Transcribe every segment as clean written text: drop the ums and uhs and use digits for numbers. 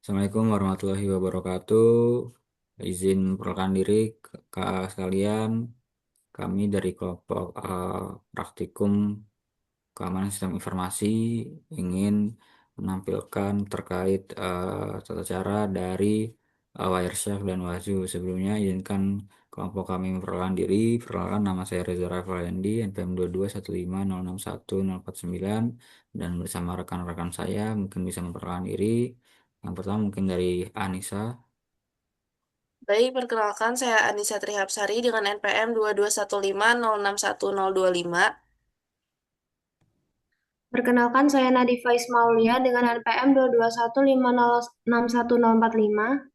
Assalamualaikum warahmatullahi wabarakatuh. Izin perkenalkan diri ke sekalian. Kami dari kelompok praktikum keamanan sistem informasi ingin menampilkan terkait tata cara dari Wireshark dan Wazoo. Sebelumnya izinkan kelompok kami memperkenalkan diri. Perkenalkan, nama saya Reza Rafalendi, NPM 221506109, dan bersama rekan-rekan saya mungkin bisa memperkenalkan diri. Yang pertama mungkin dari Anissa. Baik, perkenalkan saya Anissa Trihapsari dengan NPM 22150610025. Perkenalkan, saya Nadifa Ismaulia dengan NPM 221506145.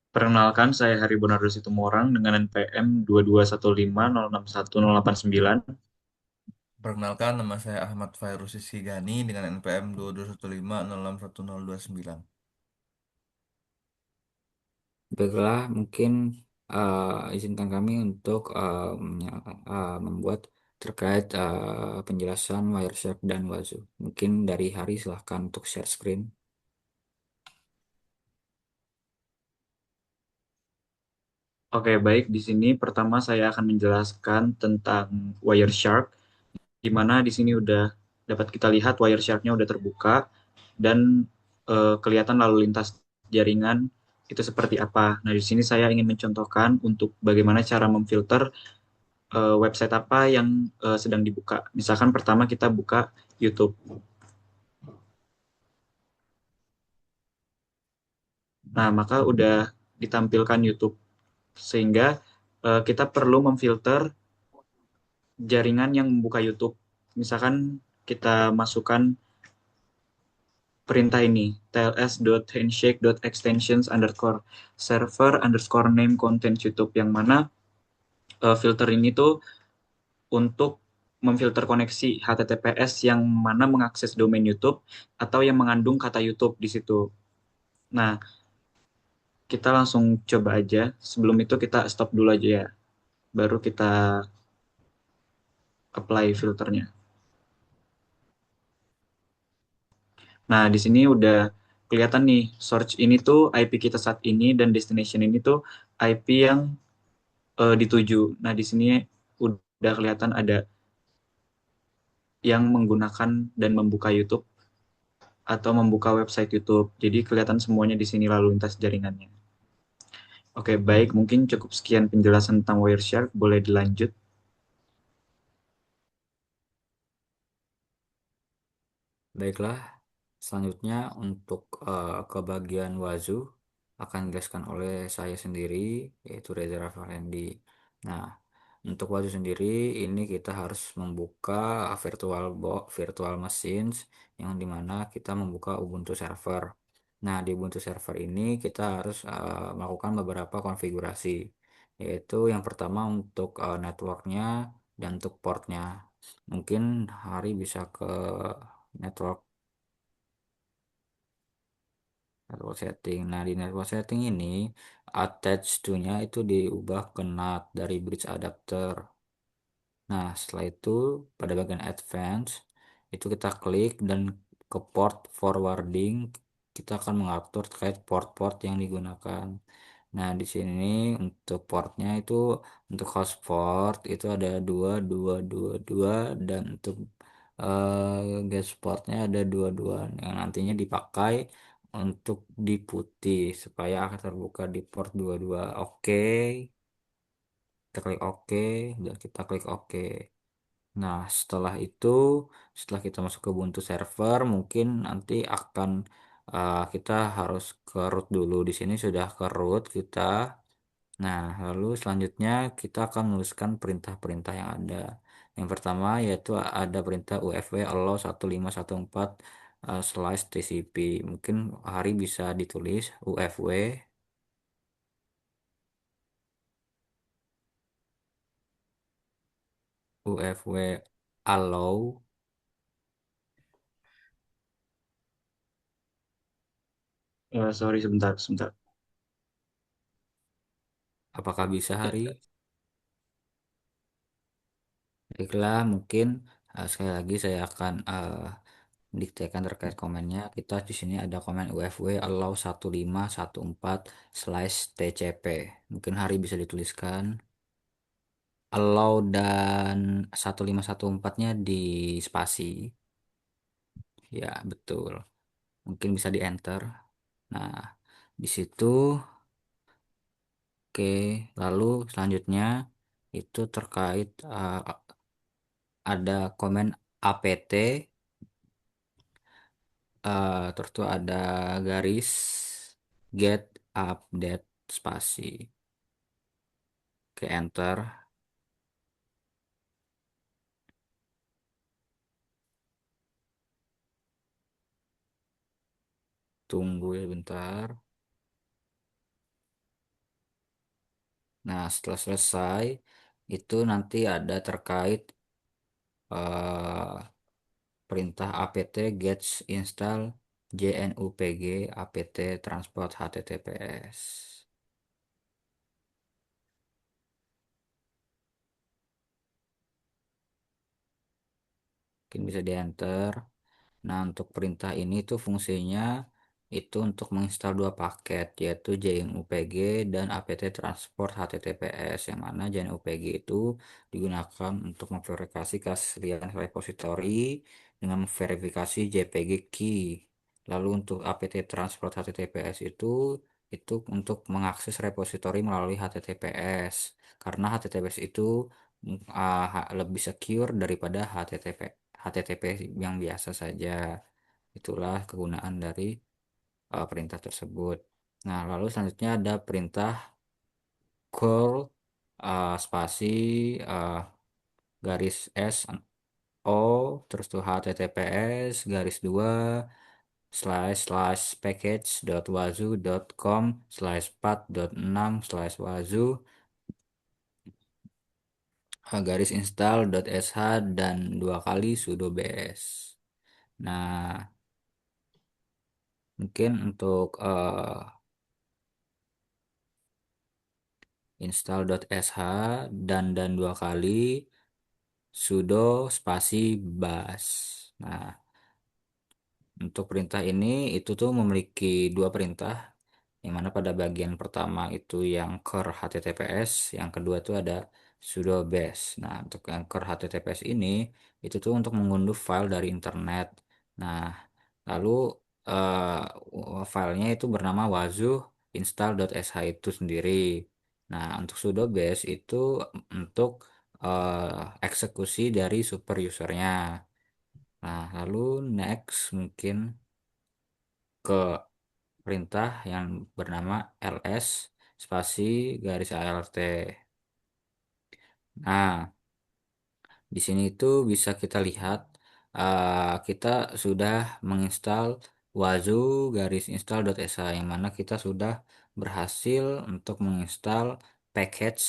Perkenalkan, saya Hari Bonardo Situmorang dengan NPM 2215061089. Perkenalkan, nama saya Ahmad Fairusi Sigani dengan NPM 2215061029. Baiklah, mungkin izinkan kami untuk membuat terkait penjelasan Wireshark dan Wazoo. Mungkin dari Hari silahkan untuk share screen. Oke, baik. Di sini pertama saya akan menjelaskan tentang Wireshark, di mana di sini udah dapat kita lihat Wireshark-nya udah terbuka dan kelihatan lalu lintas jaringan itu seperti apa. Nah, di sini saya ingin mencontohkan untuk bagaimana cara memfilter website apa yang sedang dibuka. Misalkan pertama kita buka YouTube. Nah, maka udah ditampilkan YouTube sehingga kita perlu memfilter jaringan yang membuka YouTube. Misalkan kita masukkan perintah ini tls.handshake.extensions underscore server underscore name content YouTube, yang mana filter ini tuh untuk memfilter koneksi HTTPS yang mana mengakses domain YouTube atau yang mengandung kata YouTube di situ. Nah, kita langsung coba aja. Sebelum itu kita stop dulu aja ya. Baru kita apply filternya. Nah, di sini udah kelihatan nih, search ini tuh IP kita saat ini dan destination ini tuh IP yang dituju. Nah, di sini udah kelihatan ada yang menggunakan dan membuka YouTube atau membuka website YouTube. Jadi kelihatan semuanya di sini lalu lintas jaringannya. Oke, baik. Mungkin cukup sekian penjelasan tentang Wireshark. Boleh dilanjut. Baiklah, selanjutnya untuk ke bagian Wazoo akan dijelaskan oleh saya sendiri, yaitu Reza Rafalendi. Nah, untuk Wazoo sendiri ini kita harus membuka virtual machines yang dimana kita membuka Ubuntu server. Nah, di Ubuntu server ini kita harus melakukan beberapa konfigurasi, yaitu yang pertama untuk networknya dan untuk portnya. Mungkin Hari bisa ke network network setting. Nah, di network setting ini attach to-nya itu diubah ke NAT dari bridge adapter. Nah, setelah itu pada bagian advance itu kita klik dan ke port forwarding, kita akan mengatur terkait port-port yang digunakan. Nah, di sini untuk portnya itu untuk host port itu ada 2222, dan untuk guest portnya ada 22 yang nantinya dipakai untuk di putih supaya akan terbuka di port 22. Oke, kita klik OK dan kita klik OK. Nah, setelah kita masuk ke Ubuntu server, mungkin nanti akan kita harus ke root dulu. Di sini sudah ke root kita. Nah, lalu selanjutnya kita akan menuliskan perintah-perintah yang ada. Yang pertama yaitu ada perintah UFW allow 1514 slash TCP. Mungkin Hari bisa ditulis UFW allow. Sorry, sebentar, sebentar. Apakah bisa Ya, Hari? Baiklah, mungkin sekali lagi saya akan mendiktekan terkait komennya, kita di sini ada komen UFW allow 1514/tcp. Mungkin Hari bisa dituliskan. Allow dan 1514-nya di spasi. Ya, betul. Mungkin bisa di enter. Nah, di situ oke, lalu selanjutnya itu terkait ada komen apt, terus tuh ada garis get update spasi. Oke, enter. Tunggu ya bentar. Nah, setelah selesai itu nanti ada terkait eh, perintah apt get install JNUPG apt transport HTTPS. Mungkin bisa di enter. Nah, untuk perintah ini tuh fungsinya itu untuk menginstal dua paket, yaitu JNUPG dan apt transport HTTPS, yang mana JNUPG itu digunakan untuk memverifikasi keaslian repositori dengan memverifikasi JPG key. Lalu untuk apt transport HTTPS itu untuk mengakses repositori melalui HTTPS, karena HTTPS itu lebih secure daripada HTTP yang biasa saja. Itulah kegunaan dari perintah tersebut. Nah, lalu selanjutnya ada perintah call spasi uh, garis S O terus tuh HTTPS garis 2 slash slash package dot wazoo dot com slash 4.6 slash wazoo garis install dot sh dan dua kali sudo bs. Nah, mungkin untuk install.sh dan dua kali sudo spasi bas. Nah, untuk perintah ini itu tuh memiliki dua perintah, yang mana pada bagian pertama itu yang core HTTPS, yang kedua itu ada sudo bash. Nah, untuk yang core HTTPS ini itu tuh untuk mengunduh file dari internet. Nah, lalu filenya itu bernama wazoo install.sh itu sendiri. Nah, untuk sudo bash itu untuk eksekusi dari super usernya. Nah, lalu next mungkin ke perintah yang bernama ls spasi garis alt. Nah, di sini itu bisa kita lihat kita sudah menginstal wazoo garis install.sh, yang mana kita sudah berhasil untuk menginstal package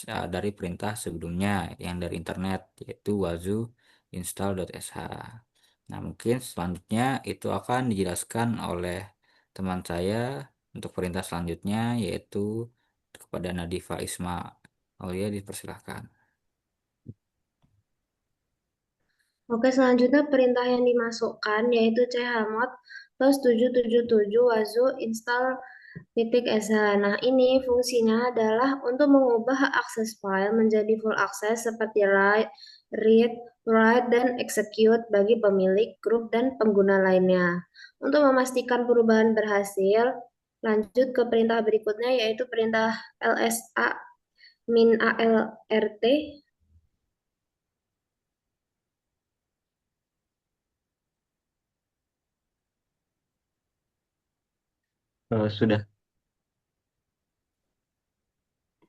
dari perintah sebelumnya yang dari internet, yaitu wazoo install.sh. Nah, mungkin selanjutnya itu akan dijelaskan oleh teman saya untuk perintah selanjutnya, yaitu kepada Nadifa Isma. Oh ya, dipersilahkan. Oke, selanjutnya perintah yang dimasukkan yaitu chmod plus 777 wazoo install .sh. Nah, ini fungsinya adalah untuk mengubah akses file menjadi full access seperti read, write, dan execute bagi pemilik, grup, dan pengguna lainnya. Untuk memastikan perubahan berhasil, lanjut ke perintah berikutnya yaitu perintah lsa min alt. Sudah.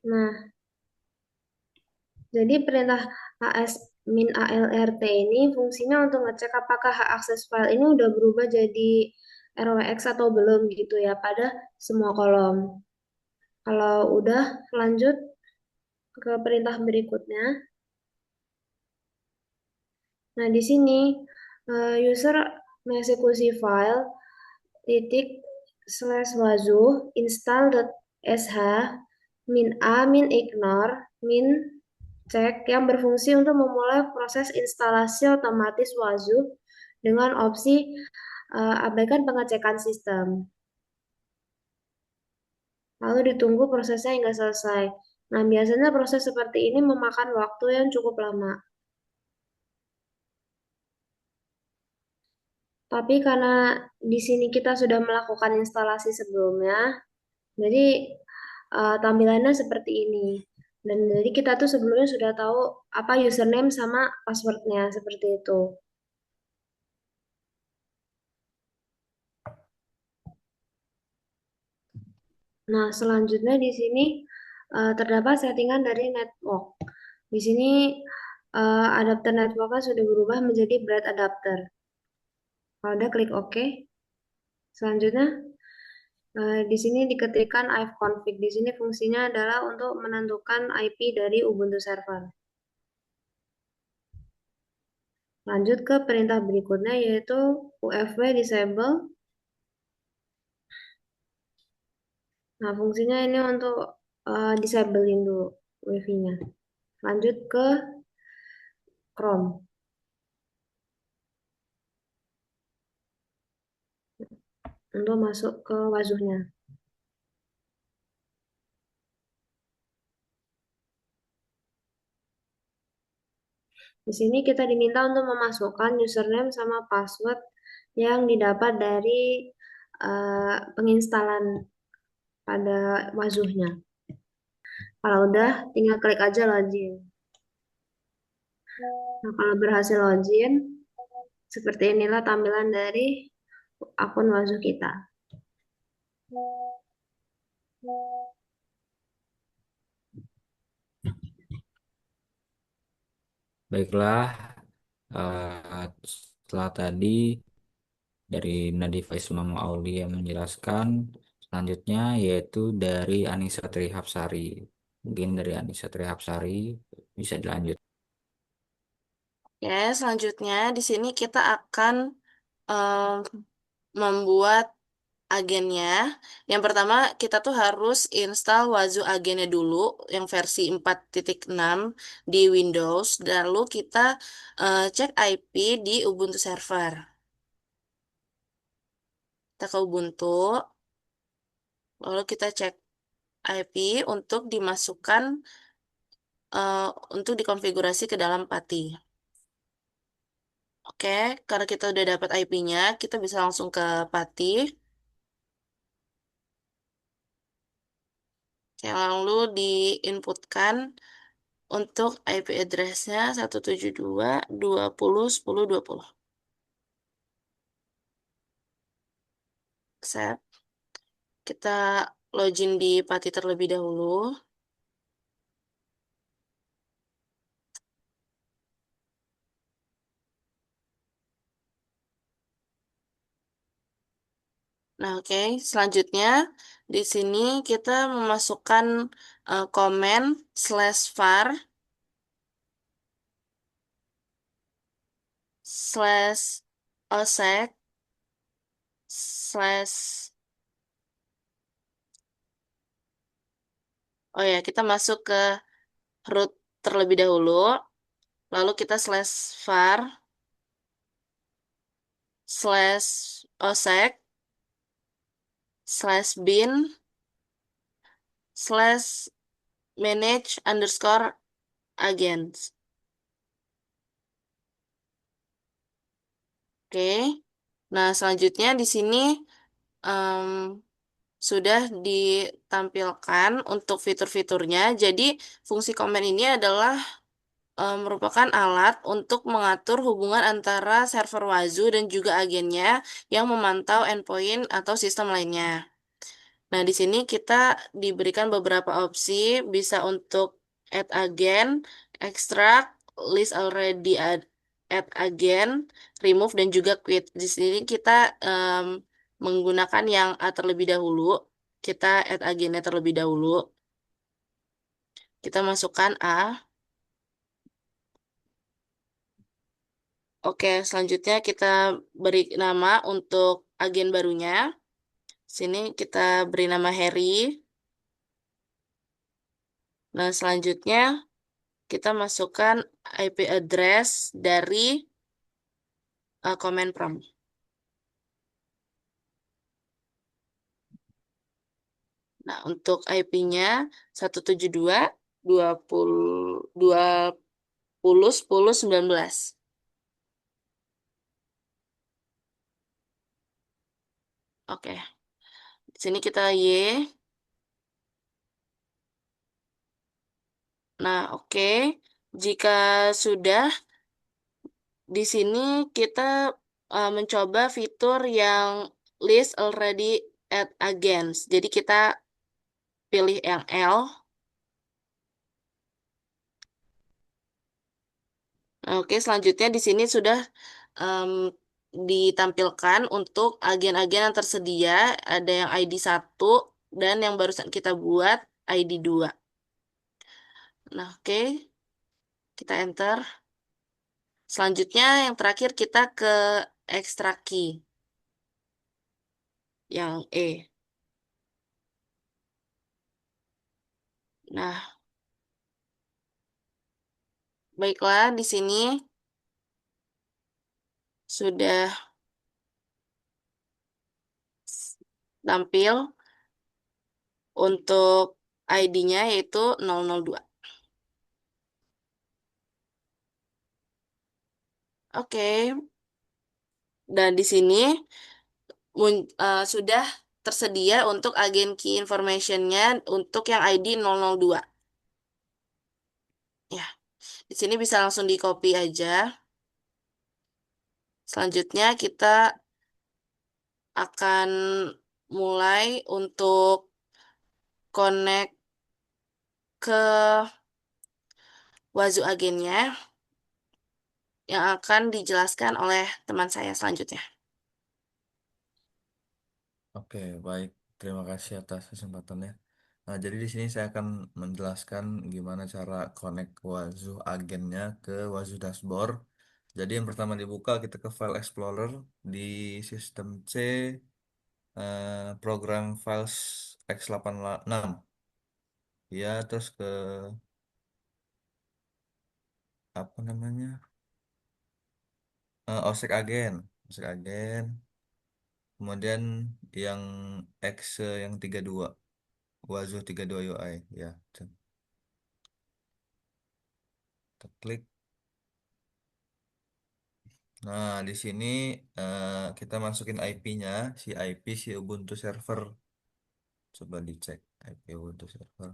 Nah, jadi perintah as min alt ini fungsinya untuk ngecek apakah hak akses file ini udah berubah jadi RWX atau belum gitu ya pada semua kolom. Kalau udah lanjut ke perintah berikutnya. Nah, di sini user mengeksekusi file titik slash wazoo install.sh min a min ignore min cek yang berfungsi untuk memulai proses instalasi otomatis wazoo dengan opsi abaikan pengecekan sistem. Lalu ditunggu prosesnya hingga selesai. Nah, biasanya proses seperti ini memakan waktu yang cukup lama. Tapi karena di sini kita sudah melakukan instalasi sebelumnya, jadi tampilannya seperti ini. Dan jadi kita tuh sebelumnya sudah tahu apa username sama passwordnya seperti itu. Nah, selanjutnya di sini terdapat settingan dari network. Di sini adapter networknya sudah berubah menjadi bright adapter. Kalau udah klik OK. Selanjutnya di sini diketikkan ifconfig. Di sini fungsinya adalah untuk menentukan IP dari Ubuntu server. Lanjut ke perintah berikutnya yaitu UFW disable. Nah, fungsinya ini untuk disablein dulu wifi-nya. Lanjut ke Chrome untuk masuk ke wazuhnya. Di sini kita diminta untuk memasukkan username sama password yang didapat dari penginstalan pada wazuhnya. Kalau udah, tinggal klik aja login. Nah, kalau berhasil login, seperti inilah tampilan dari akun wazuh kita. Baiklah, setelah tadi dari Nadifa Ismam Aulia menjelaskan, selanjutnya yaitu dari Anissa Trihapsari. Mungkin dari Anissa Trihapsari bisa dilanjut. Ya, selanjutnya di sini kita akan em, membuat agennya. Yang pertama, kita tuh harus install Wazu agennya dulu, yang versi 4.6 di Windows. Lalu kita cek IP di Ubuntu server. Kita ke Ubuntu, lalu kita cek IP untuk dimasukkan, eh, untuk dikonfigurasi ke dalam PATI. Oke, karena kita udah dapat IP-nya, kita bisa langsung ke PATI. Oke, lalu diinputkan untuk IP address-nya 172.20.10.20. Set. Kita login di PATI terlebih dahulu. Nah, oke. Selanjutnya, di sini kita memasukkan komen /var slash osec slash, oh ya, kita masuk ke root terlebih dahulu, lalu kita /var slash osec slash bin slash manage underscore agents. Oke. Nah, selanjutnya di sini em, sudah ditampilkan untuk fitur-fiturnya. Jadi, fungsi komen ini adalah merupakan alat untuk mengatur hubungan antara server Wazoo dan juga agennya yang memantau endpoint atau sistem lainnya. Nah, di sini kita diberikan beberapa opsi, bisa untuk add agent, extract, list already add agent, remove, dan juga quit. Di sini kita em, menggunakan yang A terlebih dahulu. Kita add agentnya terlebih dahulu. Kita masukkan A. Oke, selanjutnya kita beri nama untuk agen barunya. Sini kita beri nama Harry. Nah, selanjutnya kita masukkan IP address dari command prompt. Nah, untuk IP-nya 172.20.20.10.19. Oke, di sini kita Y. Nah, oke. Jika sudah, di sini kita mencoba fitur yang list already add against. Jadi kita pilih yang L. Nah, oke, selanjutnya di sini sudah em, ditampilkan untuk agen-agen yang tersedia. Ada yang ID 1 dan yang barusan kita buat ID 2. Nah, oke, kita enter. Selanjutnya yang terakhir kita ke extract key. Yang E. Nah, baiklah di sini sudah tampil untuk ID-nya yaitu 002. Oke, dan di sini sudah tersedia untuk agen key information-nya untuk yang ID 002. Ya, di sini bisa langsung di copy aja. Selanjutnya kita akan mulai untuk connect ke Wazoo agennya yang akan dijelaskan oleh teman saya selanjutnya. Oke, baik. Terima kasih atas kesempatannya. Nah, jadi di sini saya akan menjelaskan gimana cara connect Wazoo agennya ke Wazoo dashboard. Jadi yang pertama dibuka kita ke File Explorer di sistem C, program files x86. Ya, terus ke apa namanya? OSEC agen, OSEC agen. Kemudian yang exe yang 32, Wazoo 32 UI ya. Kita klik. Nah, di sini kita masukin IP-nya, si IP si Ubuntu server. Coba dicek IP Ubuntu server.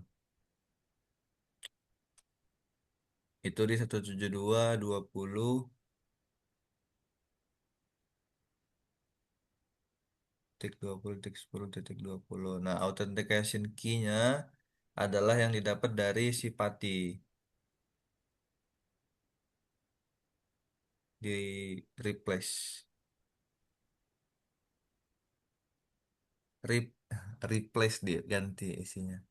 Itu di 172.20.20.10.20. Nah, authentication key-nya adalah yang didapat dari si Pati di replace. Rep, replace dia ganti isinya.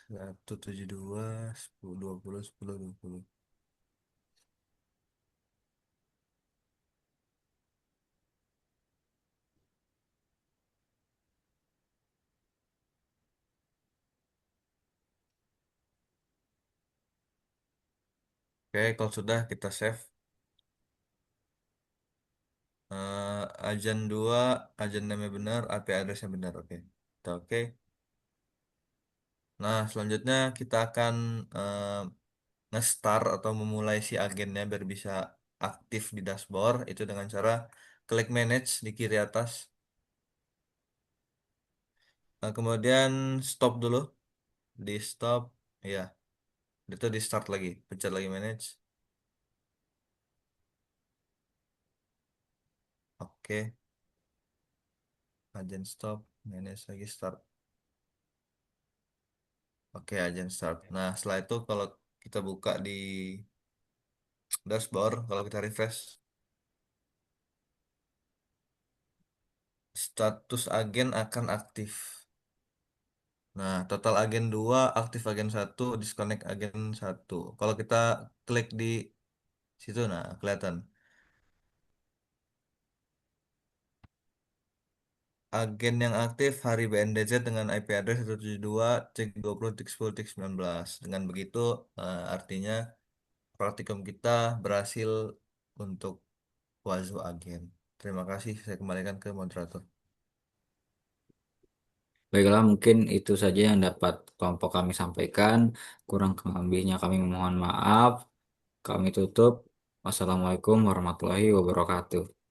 172.10.20.10.20. Oke, kalau sudah kita save. Ajan 2, ajan namanya benar, IP addressnya benar. Oke. Kita oke. Nah, selanjutnya kita akan nge-start atau memulai si agennya biar bisa aktif di dashboard itu dengan cara klik manage di kiri atas. Nah, kemudian stop dulu, di stop, ya, itu di start lagi, pencet lagi manage. Oke, agen stop, manage lagi start. Oke, agen start. Nah, setelah itu kalau kita buka di dashboard, kalau kita refresh, status agen akan aktif. Nah, total agen 2, aktif agen 1, disconnect agen 1. Kalau kita klik di situ, nah kelihatan. agen yang aktif hari BNDZ dengan IP address 172 cek 20 tik 10 tik 19. Dengan begitu artinya praktikum kita berhasil untuk Wazu agen. Terima kasih, saya kembalikan ke moderator. Baiklah, mungkin itu saja yang dapat kelompok kami sampaikan. Kurang lebihnya kami mohon maaf. Kami tutup. Wassalamualaikum warahmatullahi wabarakatuh.